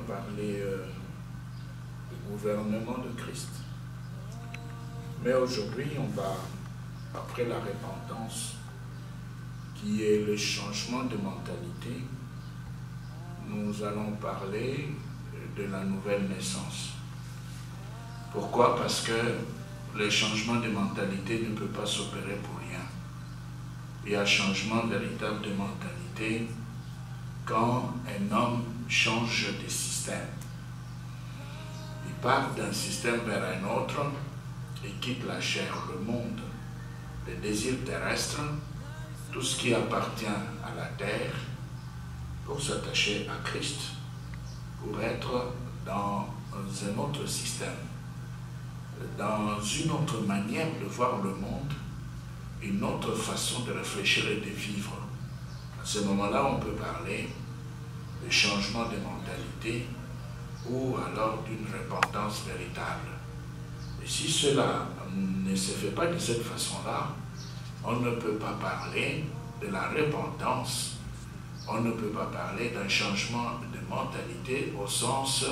parlé du gouvernement de Christ. Mais aujourd'hui, on va, après la repentance, qui est le changement de mentalité, nous allons parler de la nouvelle naissance. Pourquoi? Parce que le changement de mentalité ne peut pas s'opérer pour rien. Il y a un changement véritable de mentalité quand un homme change de système. Il part d'un système vers un autre et quitte la chair, le monde, les désirs terrestres, tout ce qui appartient à la terre, pour s'attacher à Christ, pour être dans un autre système, dans une autre manière de voir le monde, une autre façon de réfléchir et de vivre. À ce moment-là, on peut parler de changement de mentalité ou alors d'une repentance véritable. Et si cela ne se fait pas de cette façon-là, on ne peut pas parler de la repentance, on ne peut pas parler d'un changement de mentalité au sens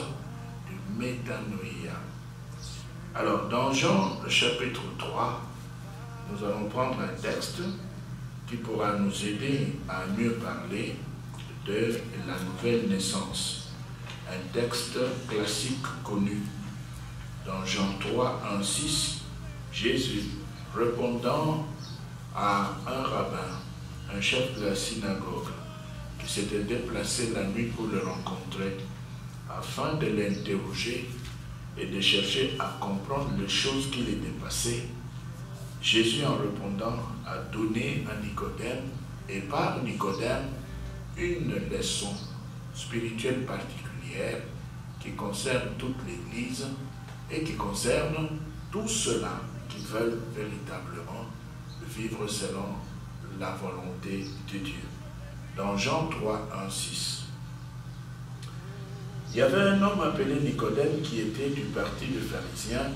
du métanoïa. Alors, dans Jean chapitre 3, nous allons prendre un texte qui pourra nous aider à mieux parler de la nouvelle naissance. Un texte classique connu. Dans Jean 3, 1, 6, Jésus, répondant à un rabbin, un chef de la synagogue, qui s'était déplacé la nuit pour le rencontrer, afin de l'interroger et de chercher à comprendre les choses qui l'étaient passées, Jésus, en répondant, a donné à Nicodème, et par Nicodème, une leçon spirituelle particulière qui concerne toute l'Église et qui concerne tous ceux-là qui veulent véritablement vivre selon la volonté de Dieu. Dans Jean 3, 1, 6. Il y avait un homme appelé Nicodème qui était du parti des pharisiens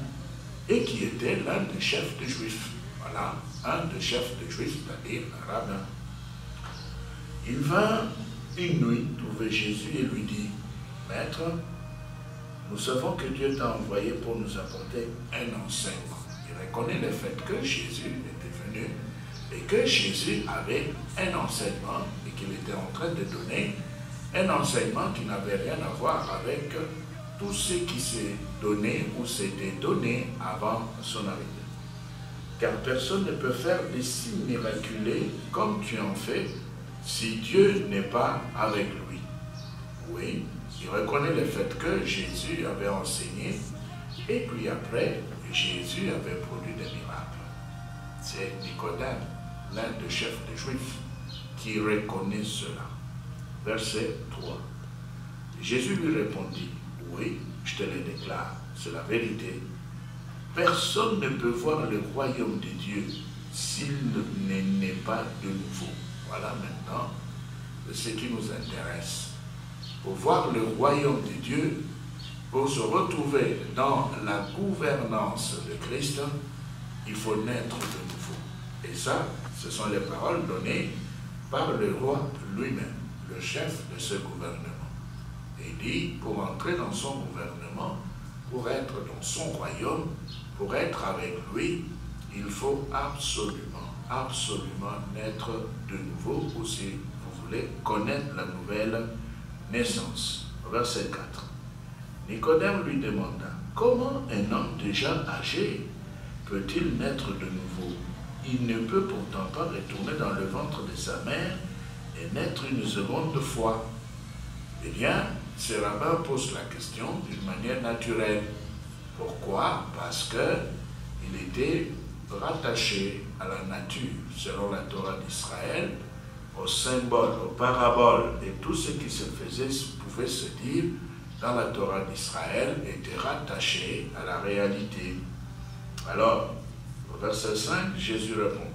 et qui était l'un des chefs des Juifs. Voilà, un des chefs des Juifs, c'est-à-dire un rabbin. Il vint une nuit trouver Jésus et lui dit, « Maître, nous savons que Dieu t'a envoyé pour nous apporter un enseignement. » Il reconnaît le fait que Jésus était venu et que Jésus avait un enseignement et qu'il était en train de donner un enseignement qui n'avait rien à voir avec tout ce qui s'est donné ou s'était donné avant son arrivée. Car personne ne peut faire des signes miraculeux comme tu en fais si Dieu n'est pas avec lui. Oui, il reconnaît le fait que Jésus avait enseigné et puis après, Jésus avait produit des miracles. C'est Nicodème, l'un des chefs des Juifs, qui reconnaît cela. Verset 3. Jésus lui répondit, « Oui, je te le déclare, c'est la vérité. Personne ne peut voir le royaume de Dieu s'il ne naît pas de nouveau. » Voilà maintenant ce qui nous intéresse. Pour voir le royaume de Dieu, pour se retrouver dans la gouvernance de Christ, il faut naître de nouveau. Et ça, ce sont les paroles données par le roi lui-même, le chef de ce gouvernement. Il dit, pour entrer dans son gouvernement, pour être dans son royaume, pour être avec lui, il faut absolument, absolument naître de nouveau, ou si vous voulez connaître la nouvelle naissance. Verset 4. Nicodème lui demanda, comment un homme déjà âgé peut-il naître de nouveau? Il ne peut pourtant pas retourner dans le ventre de sa mère et naître une seconde fois. Eh bien, ce rabbin pose la question d'une manière naturelle. Pourquoi? Parce qu'il était rattaché à la nature, selon la Torah d'Israël, aux symboles, aux paraboles, et tout ce qui se faisait, pouvait se dire dans la Torah d'Israël, était rattaché à la réalité. Alors, au verset 5, Jésus répond.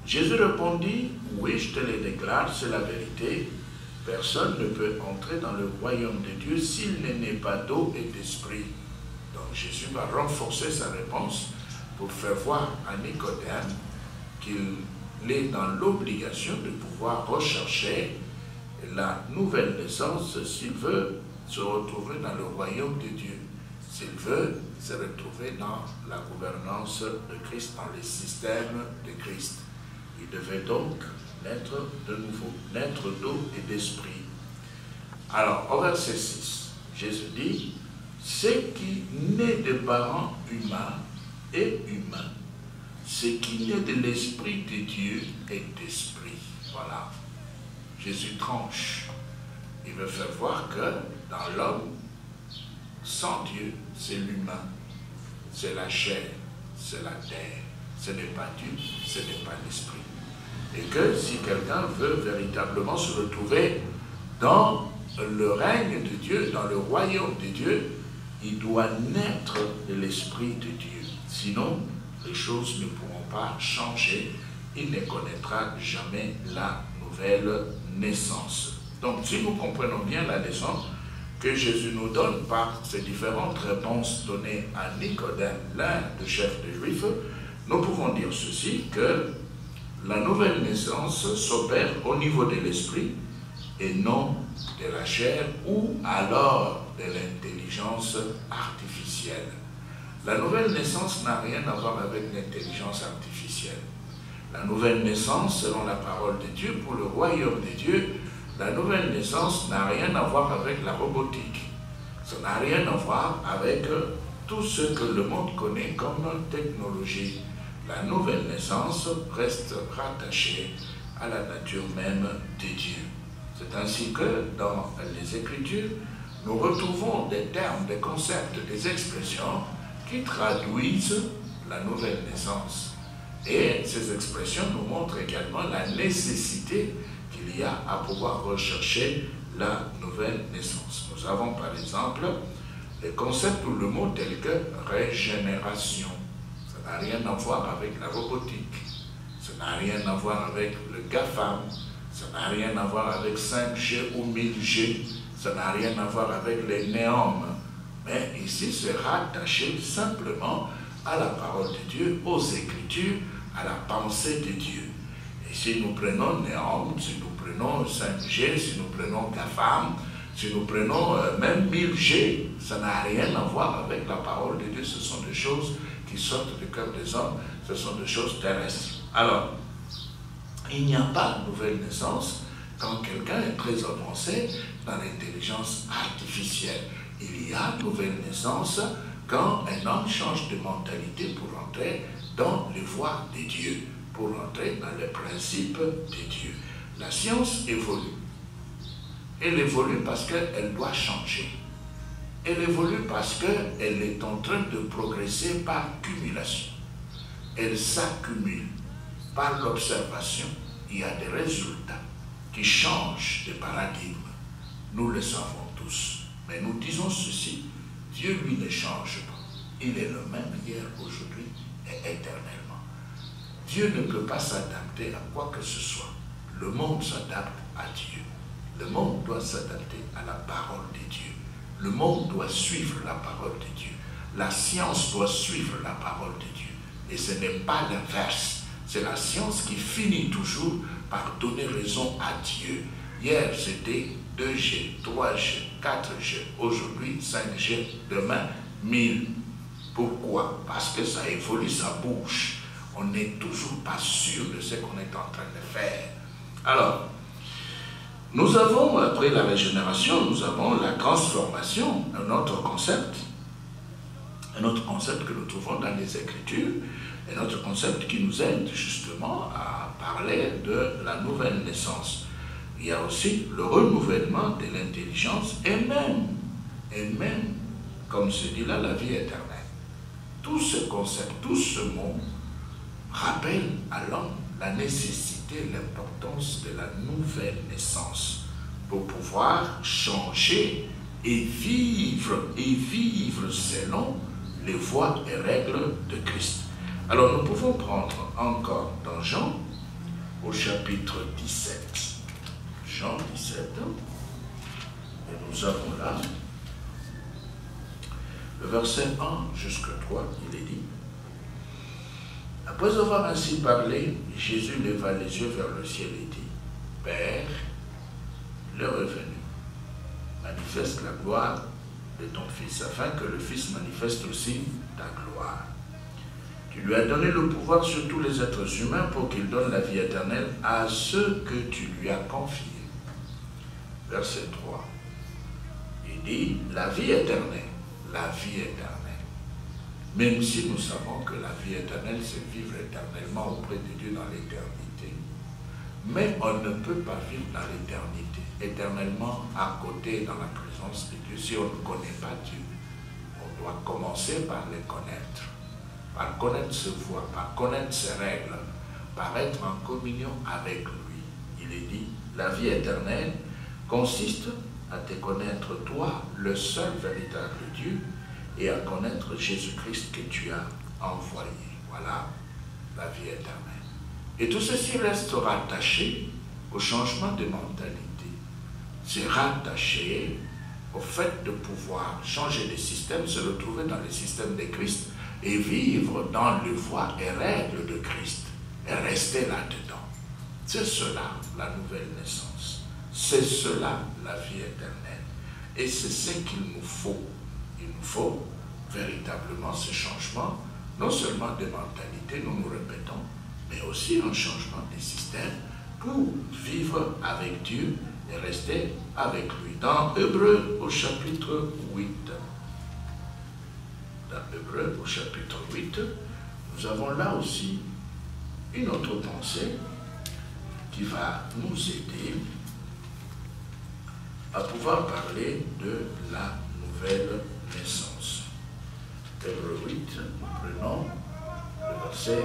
Jésus répondit, « Oui, je te le déclare, c'est la vérité. Personne ne peut entrer dans le royaume de Dieu s'il n'est né pas d'eau et d'esprit. » Donc Jésus va renforcer sa réponse pour faire voir à Nicodème qu'il est dans l'obligation de pouvoir rechercher la nouvelle naissance s'il veut se retrouver dans le royaume de Dieu, s'il veut se retrouver dans la gouvernance de Christ, dans le système de Christ. Il devait donc naître de nouveau, naître d'eau et d'esprit. Alors, au verset 6, Jésus dit, « Ce qui naît de parents humains est humain. Ce qui naît de l'Esprit de Dieu est d'esprit. » Voilà. Jésus tranche. Il veut faire voir que dans l'homme, sans Dieu, c'est l'humain, c'est la chair, c'est la terre. Ce n'est pas Dieu, ce n'est pas l'Esprit. Et que si quelqu'un veut véritablement se retrouver dans le règne de Dieu, dans le royaume de Dieu, il doit naître de l'Esprit de Dieu. Sinon, les choses ne pourront pas changer. Il ne connaîtra jamais la nouvelle naissance. Donc, si nous comprenons bien la leçon que Jésus nous donne par ces différentes réponses données à Nicodème, l'un des chefs des Juifs, nous pouvons dire ceci, que la nouvelle naissance s'opère au niveau de l'esprit et non de la chair ou alors de l'intelligence artificielle. La nouvelle naissance n'a rien à voir avec l'intelligence artificielle. La nouvelle naissance, selon la parole de Dieu, pour le royaume de Dieu, la nouvelle naissance n'a rien à voir avec la robotique. Ça n'a rien à voir avec tout ce que le monde connaît comme technologie. La nouvelle naissance reste rattachée à la nature même de Dieu. C'est ainsi que dans les Écritures, nous retrouvons des termes, des concepts, des expressions qui traduisent la nouvelle naissance. Et ces expressions nous montrent également la nécessité qu'il y a à pouvoir rechercher la nouvelle naissance. Nous avons par exemple les concepts ou le mot tel que régénération. Ça n'a rien à voir avec la robotique. Ça n'a rien à voir avec le GAFAM. Ça n'a rien à voir avec 5G ou 1000G. Ça n'a rien à voir avec les néomes. Mais ici, c'est rattaché simplement à la parole de Dieu, aux Écritures, à la pensée de Dieu. Et si nous prenons néom, si nous prenons 5G, si nous prenons GAFAM, si nous prenons même 1000G, ça n'a rien à voir avec la parole de Dieu. Ce sont des choses qui sortent du cœur des hommes, ce sont des choses terrestres. Alors, il n'y a pas de nouvelle naissance quand quelqu'un est très avancé dans l'intelligence artificielle. Il y a une nouvelle naissance quand un homme change de mentalité pour entrer dans les voies de Dieu, pour entrer dans les principes de Dieu. La science évolue. Elle évolue parce qu'elle doit changer. Elle évolue parce qu'elle est en train de progresser par cumulation. Elle s'accumule. Par l'observation, il y a des résultats qui changent de paradigme. Nous le savons tous. Mais nous disons ceci, Dieu lui ne change pas. Il est le même hier, aujourd'hui et éternellement. Dieu ne peut pas s'adapter à quoi que ce soit. Le monde s'adapte à Dieu. Le monde doit s'adapter à la parole de Dieu. Le monde doit suivre la parole de Dieu. La science doit suivre la parole de Dieu. Et ce n'est pas l'inverse. C'est la science qui finit toujours par donner raison à Dieu. Hier, c'était 2G, 3G, 4G. Aujourd'hui, 5G. Demain, 1000. Pourquoi? Parce que ça évolue, ça bouge. On n'est toujours pas sûr de ce qu'on est en train de faire. Alors, nous avons, après la régénération, nous avons la transformation, un autre concept que nous trouvons dans les Écritures, un autre concept qui nous aide justement à parler de la nouvelle naissance. Il y a aussi le renouvellement de l'intelligence et même, comme se dit là, la vie éternelle. Tout ce concept, tout ce mot rappelle à l'homme la nécessité, l'importance de la nouvelle naissance pour pouvoir changer et vivre selon les voies et règles de Christ. Alors nous pouvons prendre encore dans Jean au chapitre 17. Jean 17, et nous avons là le verset 1 jusqu'à 3, il est dit: Après avoir ainsi parlé, Jésus leva les yeux vers le ciel et dit: Père, l'heure est venue. Manifeste la gloire de ton Fils, afin que le Fils manifeste aussi ta gloire. Tu lui as donné le pouvoir sur tous les êtres humains pour qu'il donne la vie éternelle à ceux que tu lui as confiés. Verset 3. Il dit, la vie éternelle, la vie éternelle. Même si nous savons que la vie éternelle, c'est vivre éternellement auprès de Dieu dans l'éternité. Mais on ne peut pas vivre dans l'éternité, éternellement à côté dans la présence de Dieu, si on ne connaît pas Dieu. On doit commencer par les connaître, par connaître ses voies, par connaître ses règles, par être en communion avec lui. Il est dit, la vie éternelle consiste à te connaître toi, le seul véritable Dieu, et à connaître Jésus-Christ que tu as envoyé. Voilà la vie éternelle. Et tout ceci reste rattaché au changement de mentalité. C'est rattaché au fait de pouvoir changer de système, se retrouver dans le système de Christ et vivre dans les voies et règles de Christ et rester là-dedans. C'est cela la nouvelle naissance. C'est cela la vie éternelle. Et c'est ce qu'il nous faut. Il nous faut véritablement ce changement, non seulement de mentalité, nous nous répétons, mais aussi un changement des systèmes pour vivre avec Dieu et rester avec lui. Dans Hébreux au chapitre 8, nous avons là aussi une autre pensée qui va nous aider à pouvoir parler de la nouvelle naissance. Hébreux 8, nous prenons le verset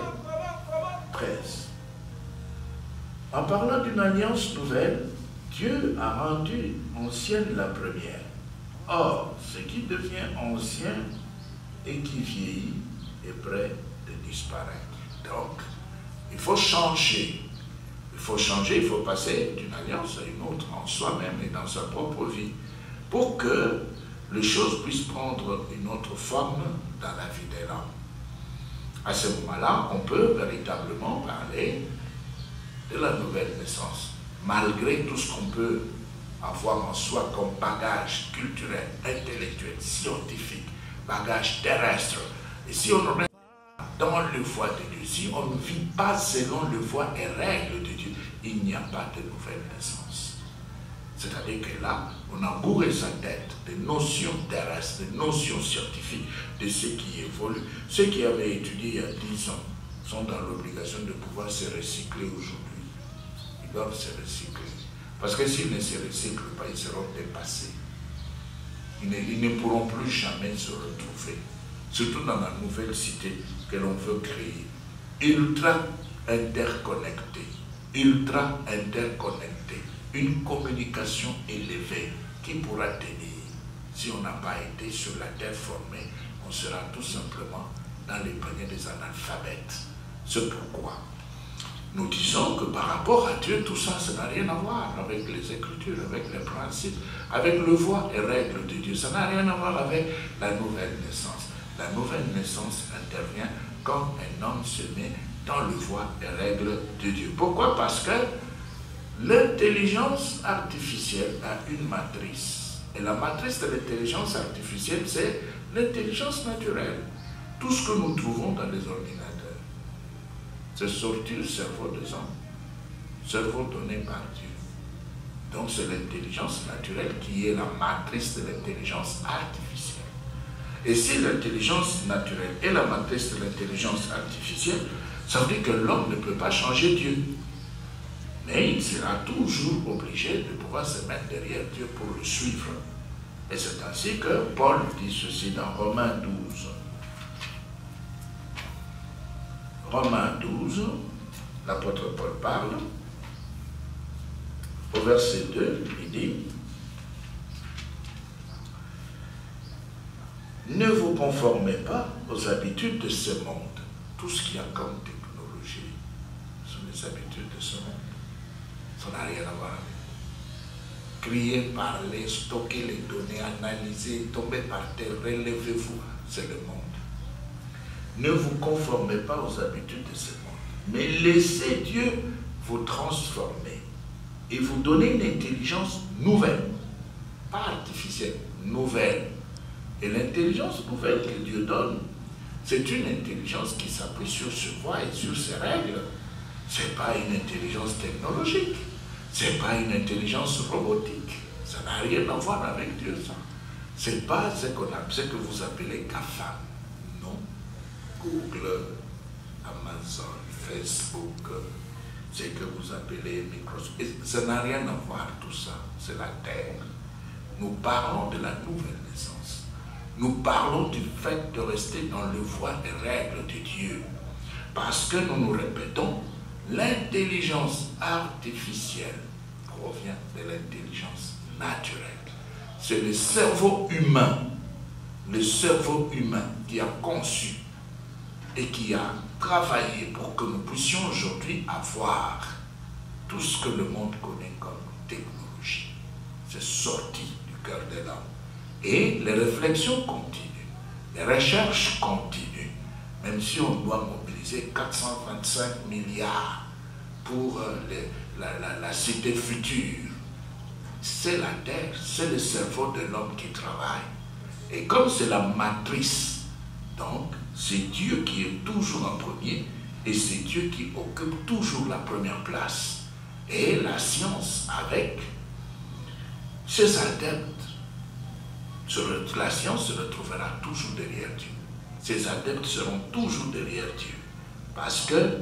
13. En parlant d'une alliance nouvelle, Dieu a rendu ancienne la première. Or, ce qui devient ancien et qui vieillit est près de disparaître. Donc, il faut changer. Il faut changer, il faut passer d'une alliance à une autre en soi-même et dans sa propre vie pour que les choses puissent prendre une autre forme dans la vie de l'homme. À ce moment-là, on peut véritablement parler de la nouvelle naissance, malgré tout ce qu'on peut avoir en soi comme bagage culturel, intellectuel, scientifique, bagage terrestre. Et si on reste dans le voie de Dieu, si on ne vit pas selon le voie et règles de Dieu, il n'y a pas de nouvelle naissance. C'est-à-dire que là, on a bourré sa tête de notions terrestres, de notions scientifiques, de ce qui évolue. Ceux qui avaient étudié il y a 10 ans sont dans l'obligation de pouvoir se recycler aujourd'hui. Ils doivent se recycler. Parce que s'ils ne se recyclent pas, ils seront dépassés. Ils ne pourront plus jamais se retrouver. Surtout dans la nouvelle cité que l'on veut créer. Ultra interconnectée. Ultra interconnectée. Une communication élevée qui pourra tenir. Si on n'a pas été sur la terre formée, on sera tout simplement dans les poignets des analphabètes. C'est pourquoi nous disons que par rapport à Dieu, tout ça, ça n'a rien à voir avec les Écritures, avec les principes, avec le voie et règles de Dieu. Ça n'a rien à voir avec la nouvelle naissance. La nouvelle naissance intervient quand un homme se met dans le voie et règles de Dieu. Pourquoi? Parce que l'intelligence artificielle a une matrice. Et la matrice de l'intelligence artificielle, c'est l'intelligence naturelle. Tout ce que nous trouvons dans les ordinateurs, c'est sorti du cerveau des hommes. Cerveau donné par Dieu. Donc c'est l'intelligence naturelle qui est la matrice de l'intelligence artificielle. Et si l'intelligence naturelle est la matrice de l'intelligence artificielle, ça veut dire que l'homme ne peut pas changer Dieu. Mais il sera toujours obligé de pouvoir se mettre derrière Dieu pour le suivre. Et c'est ainsi que Paul dit ceci dans Romains 12. Romains 12, l'apôtre Paul parle. Au verset 2, il dit: ne vous conformez pas aux habitudes de ce monde. Tout ce qu'il y a comme technologie sont les habitudes de ce monde. Ça n'a rien à voir avec. Crier, parler, stocker les données, analyser, tomber par terre, relevez-vous, c'est le monde. Ne vous conformez pas aux habitudes de ce monde, mais laissez Dieu vous transformer et vous donner une intelligence nouvelle, pas artificielle, nouvelle. Et l'intelligence nouvelle que Dieu donne, c'est une intelligence qui s'appuie sur ses voies et sur ses règles. Ce n'est pas une intelligence technologique, ce n'est pas une intelligence robotique. Ça n'a rien à voir avec Dieu, ça. Ce n'est pas ce que vous appelez GAFAM. Non. Google, Amazon, Facebook, ce que vous appelez Microsoft. Ça n'a rien à voir, tout ça. C'est la terre. Nous parlons de la nouvelle naissance. Nous parlons du fait de rester dans les voies et règles de Dieu. Parce que nous nous répétons, l'intelligence artificielle provient de l'intelligence naturelle. C'est le cerveau humain qui a conçu et qui a travaillé pour que nous puissions aujourd'hui avoir tout ce que le monde connaît comme technologie. C'est sorti du cœur de l'homme. Et les réflexions continuent, les recherches continuent, même si on doit mobiliser 425 milliards pour la cité future. C'est la terre, c'est le cerveau de l'homme qui travaille. Et comme c'est la matrice, donc c'est Dieu qui est toujours en premier et c'est Dieu qui occupe toujours la première place. Et la science, avec ses adeptes, la science se retrouvera toujours derrière Dieu. Ses adeptes seront toujours derrière Dieu. Parce que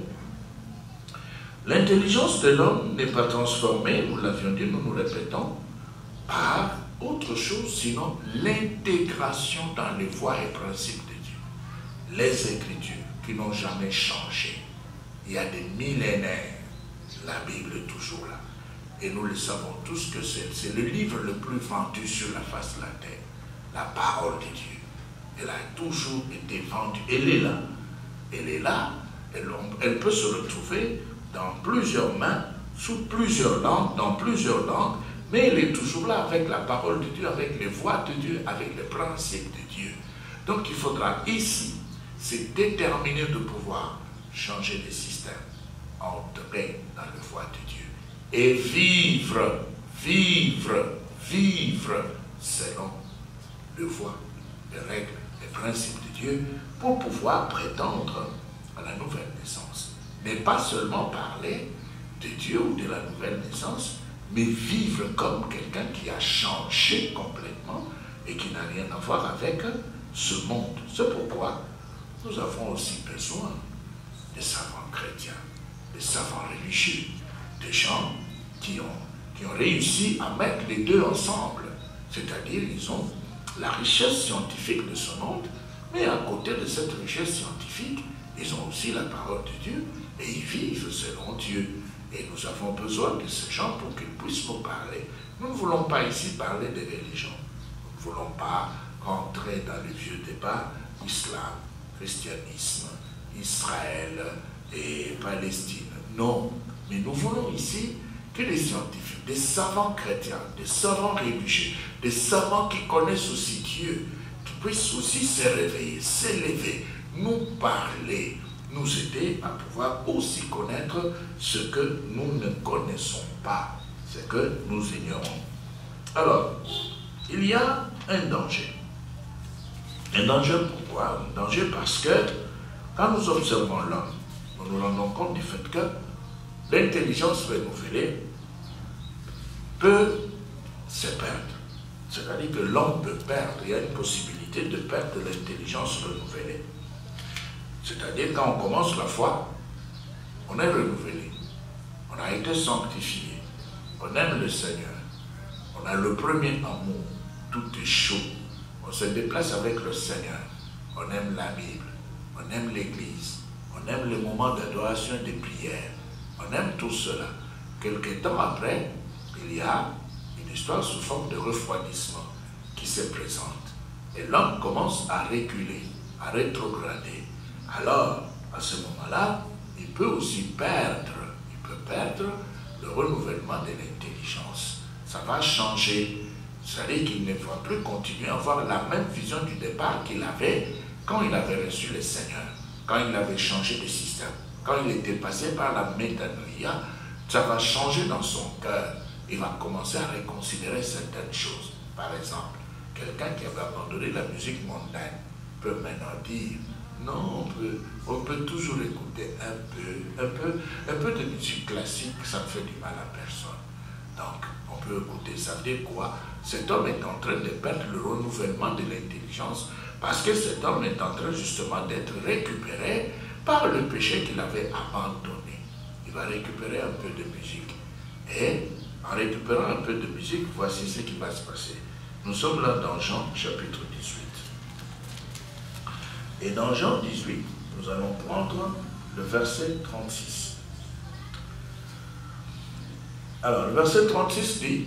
l'intelligence de l'homme n'est pas transformée, nous l'avions dit, nous nous répétons, par autre chose, sinon l'intégration dans les voies et principes de Dieu. Les Écritures qui n'ont jamais changé. Il y a des millénaires, la Bible est toujours là. Et nous le savons tous que c'est le livre le plus vendu sur la face de la terre. La parole de Dieu. Elle a toujours été vendue. Elle est là. Elle est là. Elle peut se retrouver dans plusieurs mains, sous plusieurs langues, dans plusieurs langues, mais elle est toujours là avec la parole de Dieu, avec les voies de Dieu, avec les principes de Dieu. Donc il faudra ici se déterminer de pouvoir changer les systèmes, entrer dans les voies de Dieu et vivre selon les voies, les règles, les principes de Dieu pour pouvoir prétendre à la nouvelle naissance. Mais pas seulement parler de Dieu ou de la nouvelle naissance, mais vivre comme quelqu'un qui a changé complètement et qui n'a rien à voir avec ce monde. C'est pourquoi nous avons aussi besoin des savants chrétiens, des savants religieux, des gens qui ont réussi à mettre les deux ensemble. C'est-à-dire, ils ont la richesse scientifique de ce monde, mais à côté de cette richesse scientifique, ils ont aussi la parole de Dieu et ils vivent selon Dieu. Et nous avons besoin de ces gens pour qu'ils puissent nous parler. Nous ne voulons pas ici parler des religions. Nous ne voulons pas rentrer dans les vieux débats, islam, christianisme, Israël et Palestine. Non, mais nous voulons ici que les scientifiques, des savants chrétiens, des savants religieux, des savants qui connaissent aussi Dieu, qui puissent aussi se réveiller, s'élever, nous parler, nous aider à pouvoir aussi connaître ce que nous ne connaissons pas, ce que nous ignorons. Alors, il y a un danger. Un danger pourquoi? Un danger parce que quand nous observons l'homme, nous nous rendons compte du fait que l'intelligence renouvelée peut se perdre. C'est-à-dire que l'homme peut perdre, il y a une possibilité de perdre l'intelligence renouvelée. C'est-à-dire quand on commence la foi, on est renouvelé, on a été sanctifié, on aime le Seigneur, on a le premier amour, tout est chaud, on se déplace avec le Seigneur, on aime la Bible, on aime l'Église, on aime les moments d'adoration et de prière, on aime tout cela. Quelque temps après, il y a une histoire sous forme de refroidissement qui se présente. Et l'homme commence à reculer, à rétrograder. Alors, à ce moment-là, il peut aussi perdre le renouvellement de l'intelligence. Ça va changer. C'est-à-dire qu'il ne va plus continuer à avoir la même vision du départ qu'il avait quand il avait reçu le Seigneur, quand il avait changé de système, quand il était passé par la métanoïa, ça va changer dans son cœur. Il va commencer à reconsidérer certaines choses. Par exemple, quelqu'un qui avait abandonné la musique mondaine peut maintenant dire, non, on peut toujours écouter un peu de musique classique, ça ne fait du mal à personne. Donc, on peut écouter, ça veut dire quoi? Cet homme est en train de perdre le renouvellement de l'intelligence parce que cet homme est en train justement d'être récupéré par le péché qu'il avait abandonné. Il va récupérer un peu de musique. Et en récupérant un peu de musique, voici ce qui va se passer. Nous sommes là dans Jean chapitre 18. Et dans Jean 18, nous allons prendre le verset 36. Alors, le verset 36 dit,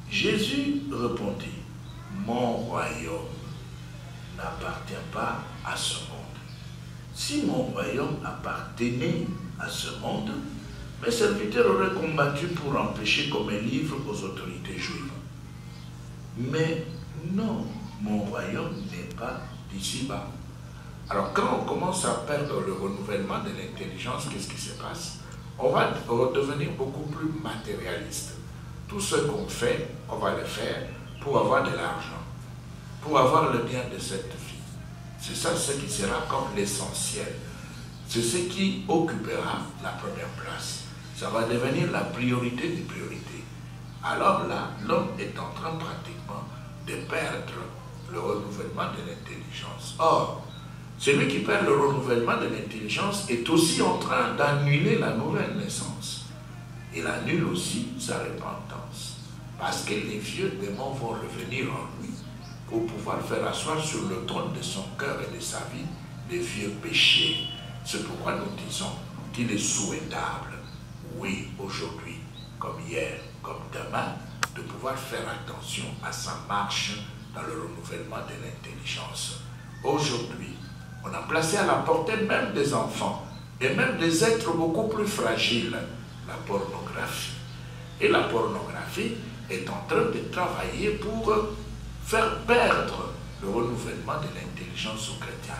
Jésus répondit, mon royaume n'appartient pas à ce monde. Si mon royaume appartenait à ce monde, mes serviteurs auraient combattu pour empêcher qu'on me livre aux autorités juives. Mais non, mon royaume n'est pas d'ici-bas. Alors quand on commence à perdre le renouvellement de l'intelligence, qu'est-ce qui se passe? On va devenir beaucoup plus matérialiste. Tout ce qu'on fait, on va le faire pour avoir de l'argent, pour avoir le bien de cette vie. C'est ça ce qui sera comme l'essentiel. C'est ce qui occupera la première place. Ça va devenir la priorité des priorités. Alors là, l'homme est en train pratiquement de perdre le renouvellement de l'intelligence. Or, celui qui perd le renouvellement de l'intelligence est aussi en train d'annuler la nouvelle naissance. Il annule aussi sa repentance. Parce que les vieux démons vont revenir en lui pour pouvoir faire asseoir sur le trône de son cœur et de sa vie les vieux péchés. C'est pourquoi nous disons qu'il est souhaitable, oui, aujourd'hui, comme hier, comme demain, de pouvoir faire attention à sa marche dans le renouvellement de l'intelligence. Aujourd'hui, on a placé à la portée même des enfants et même des êtres beaucoup plus fragiles la pornographie. Et la pornographie est en train de travailler pour faire perdre le renouvellement de l'intelligence aux chrétiens.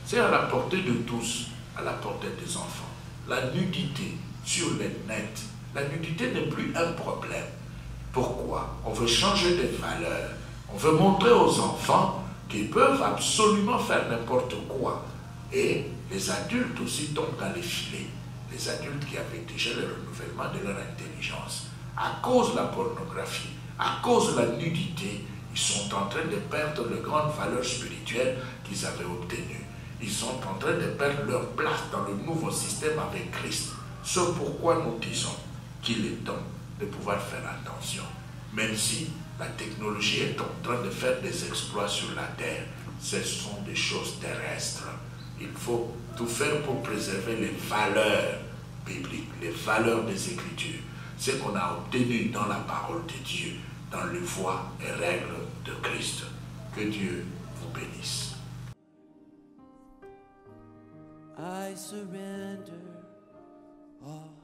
C'est à la portée de tous, à la portée des enfants. La nudité sur le net, la nudité n'est plus un problème. Pourquoi? On veut changer de valeurs. On veut montrer aux enfants qu'ils peuvent absolument faire n'importe quoi. Et les adultes aussi tombent dans les filets. Les adultes qui avaient déjà le renouvellement de leur intelligence. À cause de la pornographie, à cause de la nudité, ils sont en train de perdre les grandes valeurs spirituelles qu'ils avaient obtenues. Ils sont en train de perdre leur place dans le nouveau système avec Christ. C'est pourquoi nous disons qu'il est temps de pouvoir faire attention. Même si la technologie est en train de faire des exploits sur la terre, ce sont des choses terrestres. Il faut tout faire pour préserver les valeurs bibliques, les valeurs des Écritures, ce qu'on a obtenu dans la parole de Dieu, dans les voies et règles de Christ. Que Dieu vous bénisse. I surrender all.